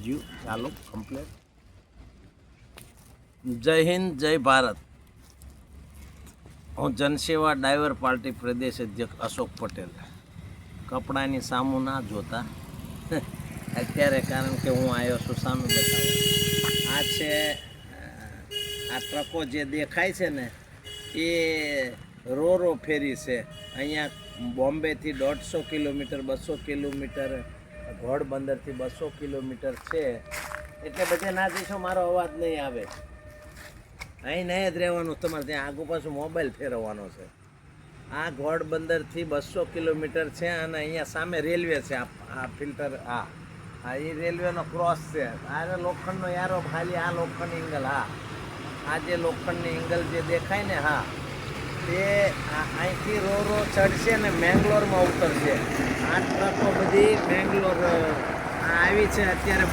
ગયું ચાલો કમ્પ્લેટ. જય હિન્દ, જય ભારત. હું જનસેવા ડાયવર પાર્ટી પ્રદેશ અધ્યક્ષ અશોક પટેલ. કપડાની સામું ના જોતા અત્યારે, કારણ કે હું આવ્યો છું સામે બતાવો. આ છે આ ટ્રકો જે દેખાય છે ને એ રો ફેરી છે. અહીંયા બોમ્બેથી 150 કિલોમીટર, 200 કિલોમીટર, ઘોડબંદરથી 200 કિલોમીટર છે. એટલે બધે ના જઈશો, મારો અવાજ નહીં આવે. અહીં નહીં જ રહેવાનું, તમારે ત્યાં આગુ પાછું મોબાઈલ ફેરવવાનો છે. આ ઘોડબંદરથી 200 કિલોમીટર છે અને અહીંયા સામે રેલવે છે. આ ફિલ્ટર હા એ રેલવેનો ક્રોસ છે. આ લોખંડનો યારો ખાલી આ લોખંડની એંગલ. આ જે લોખંડની એંગલ જે દેખાય ને તે અહીંથી રો ચડશે ને મેંગ્લોરમાં ઉતરશે. આ ટ્રકો બધી મેંગ્લોર આવી છે અત્યારે,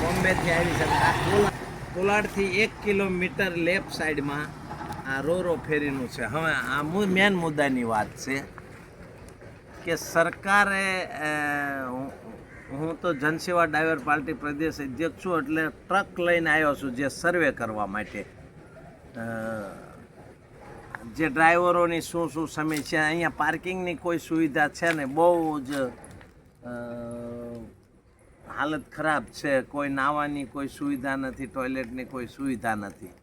બોમ્બેથી આવી છે. આ કોલાડથી 1 કિલોમીટર લેફ્ટ સાઈડમાં આ રો ફેરીનું છે. હવે આ મેન મુદ્દાની વાત છે કે સરકારે, હું તો જનસેવા ડાયવર પાર્ટી પ્રદેશ અધ્યક્ષ છું, એટલે ટ્રક લઈને આવ્યો છું જે સર્વે કરવા માટે. જે ડ્રાઈવરોની શું સમસ્યા, અહીંયા પાર્કિંગની કોઈ સુવિધા છે ને, બહુ જ હાલત ખરાબ છે. કોઈ નાહવાની કોઈ સુવિધા નથી, ટોયલેટની કોઈ સુવિધા નથી.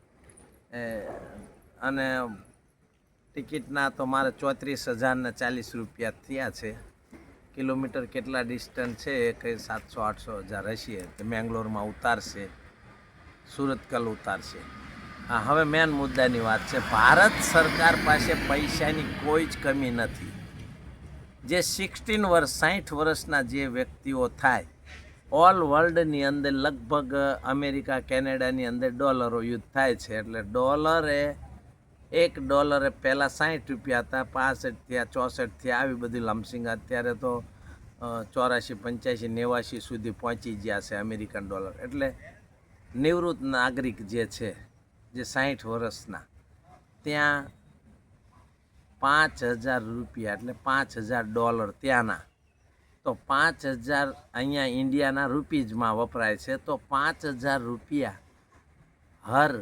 અને ટિકિટના તો મારે 34,040 રૂપિયા થયા છે. કિલોમીટર કેટલા ડિસ્ટન્સ છે એ કંઈ 700-800 હશે. તે મેંગ્લોરમાં ઉતારશે, સુરતકલ ઉતારશે. હવે મેન મુદ્દાની વાત છે. ભારત સરકાર પાસે પૈસાની કોઈ જ કમી નથી. જે 16 વર્ષ 60 વર્ષના જે વ્યક્તિઓ થાય, ઓલ વર્લ્ડની અંદર લગભગ અમેરિકા, કેનેડાની અંદર ડોલરો યુદ્ધ થાય છે. એટલે $1 પહેલાં 60 રૂપિયા હતા, 65 થયા, 64 થયા, આવી બધી લમસિંગ. અત્યારે તો 84, 85, 89 સુધી પહોંચી ગયા છે અમેરિકન ડોલર. એટલે નિવૃત્ત નાગરિક જે છે, જે 60 વર્ષના, ત્યાં $5,000 એટલે $5,000 ત્યાંના. તો 5,000 અહીંયા ઇન્ડિયાના રૂપીઝમાં વપરાય છે. તો $5,000 હર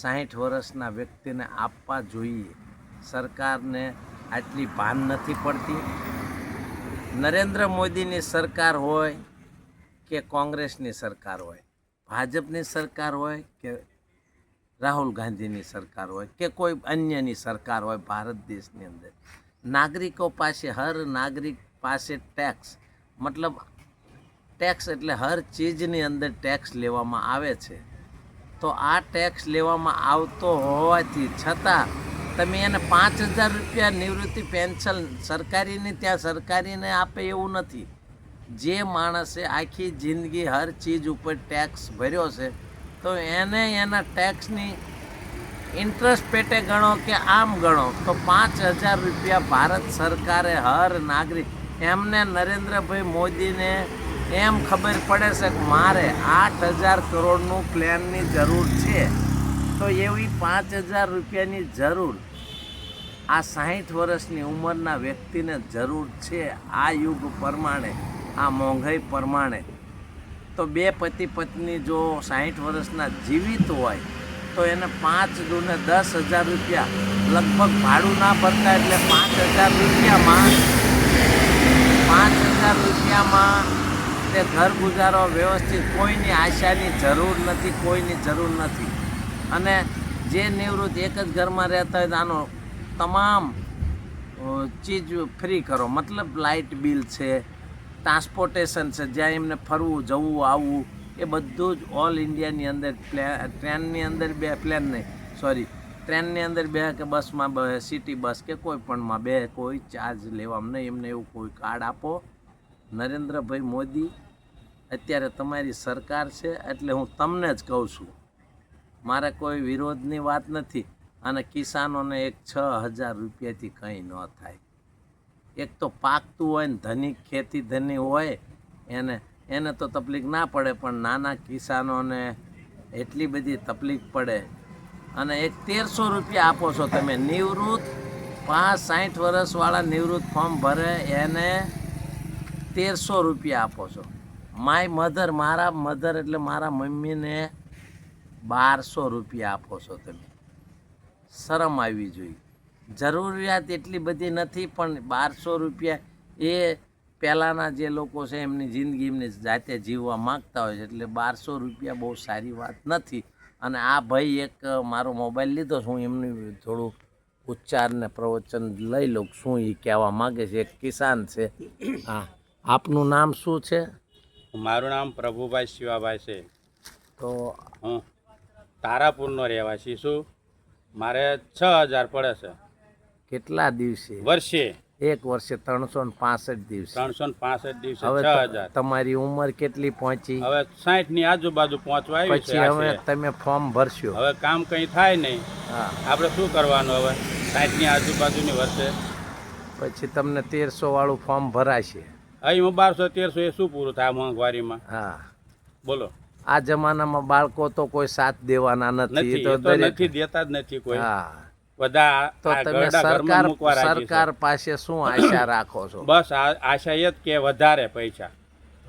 60 વર્ષના વ્યક્તિને આપવા જોઈએ. સરકારને આટલી ભાન નથી પડતી. નરેન્દ્ર મોદીની સરકાર હોય કે કોંગ્રેસની સરકાર હોય, ભાજપની સરકાર હોય કે રાહુલ ગાંધીની સરકાર હોય કે કોઈ અન્યની સરકાર હોય, ભારત દેશની અંદર નાગરિકો પાસે, હર નાગરિક પાસે ટેક્સ, મતલબ ટેક્સ એટલે હર ચીજની અંદર ટેક્સ લેવામાં આવે છે. તો આ ટેક્સ લેવામાં આવતો હોવાથી છતાં તમે એને $5,000 નિવૃત્તિ પેન્શન સરકારીની ત્યાં સરકારીને આપે એવું નથી. જે માણસે આખી જિંદગી હર ચીજ ઉપર ટેક્સ ભર્યો છે, તો એને એના ટેક્સની ઇન્ટરેસ્ટ પેટે ગણો કે આમ ગણો તો $5,000 ભારત સરકારે હર નાગરિક, એમને નરેન્દ્રભાઈ મોદીને એમ ખબર પડે છે કે મારે 8,000 કરોડનું પ્લાનની જરૂર છે, તો એવી $5,000ની જરૂર આ 60 વર્ષની ઉંમરના વ્યક્તિને જરૂર છે. આ યુગ પ્રમાણે, આ મોંઘાઈ પ્રમાણે, તો 2 પતિ પત્ની જો 60 વર્ષના જીવિત હોય તો એને 5 દૂને $10,000 લગભગ ભાડું ના ભરતા, એટલે $5,000માં તે ઘર ગુજારો વ્યવસ્થિત, કોઈની આશાની જરૂર નથી, કોઈની જરૂર નથી. અને જે નિવૃત્ત એક જ ઘરમાં રહેતા હોય તો આનો તમામ ચીજ ફ્રી કરો. મતલબ લાઇટ બિલ છે, ટ્રાન્સપોર્ટેશન છે, જ્યાં એમને ફરવું, જવું, આવવું, એ બધું જ ઓલ ઇન્ડિયાની અંદર. ટ્રેનની અંદર ટ્રેનની અંદર બે કે બસમાં બે, સિટી બસ કે કોઈ પણમાં બે, કોઈ ચાર્જ લેવામાં નહીં. એમને એવું કોઈ કાર્ડ આપો. નરેન્દ્રભાઈ મોદી, અત્યારે તમારી સરકાર છે, એટલે હું તમને જ કહું છું, મારે કોઈ વિરોધની વાત નથી. અને કિસાનોને એક $6,000થી કંઈ ન થાય. એક તો પાકતું હોય ને, ધનિક ખેતી ધની હોય એને તો તકલીફ ના પડે, પણ નાના કિસાનોને એટલી બધી તકલીફ પડે. અને એક $1,300 આપો છો તમે નિવૃત્ત. 60 વર્ષવાળા નિવૃત્ત ફોર્મ ભરે એને $1,300 આપો છો. માય મધર, મારા મધર એટલે મારા મમ્મીને 1200 રૂપિયા આપો છો તમે. શરમ આવવી જોઈએ. જરૂરિયાત એટલી બધી નથી, પણ 1200 રૂપિયા એ પહેલાંના જે લોકો છે એમની જિંદગી એમની જાતે જીવવા માગતા હોય છે, એટલે 1200 રૂપિયા બહુ સારી વાત નથી. અને આ ભાઈ એક મારો મોબાઈલ લીધો છે, હું એમની થોડું ઉચ્ચાર ને પ્રવચન લઈ લઉં શું એ કહેવા માગે છે. એક કિસાન છે. હા, આપનું નામ શું છે? મારું નામ પ્રભુભાઈ શિવાભાઈ છે. તો હું તારાપુરનો રહેવાસી છું. મારે 6000 પડે છે કેટલા દિવસે? વર્ષે. એક વર્ષે 365 દિવસ. 365 દિવસે હવે 6000. તમારી ઉંમર કેટલી પહોંચી? હવે 60 ની આજુબાજુ પહોંચવા આવી પછી છે. હવે તમે ફોર્મ ભરશો. હવે કામ કંઈ થાય નહીં. હા, આપણે શું કરવાનું હવે? 60 ની આજુબાજુની વર્ષે પછી તમને 1300 વાળું ફોર્મ ભરાશે. અહીં 1200 1300 એ શું પૂરું થાય મોંઘવારીમાં? હા, બોલો. આ જમાનામાં બાળકો તો કોઈ સાથ દેવાના નથી. નથી, એ એ તો દરેક- નથી દેતા જ નથી કોઈ. હા, બધા તો આ તમે ગરડા ઘરમાં મૂકવા રાજી છે. સરકાર પાસે શું આશા રાખો છો? બસ આશા એ જ કે વધારે પૈસા.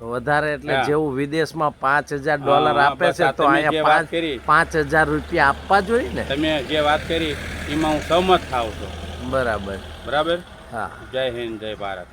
વધારે એટલે હા. જેવું વિદેશમાં $5000 હા, આપે બસ છે આ તો તમે જે અહીંયા વાત કરી. 5000 રૂપિયા આપવા જોઈએ ને. તમે જે વાત કરી એમાં હું સહમત થાવ છું. બરાબર. બરાબર. હા. જય હિન્દ, જય ભારત.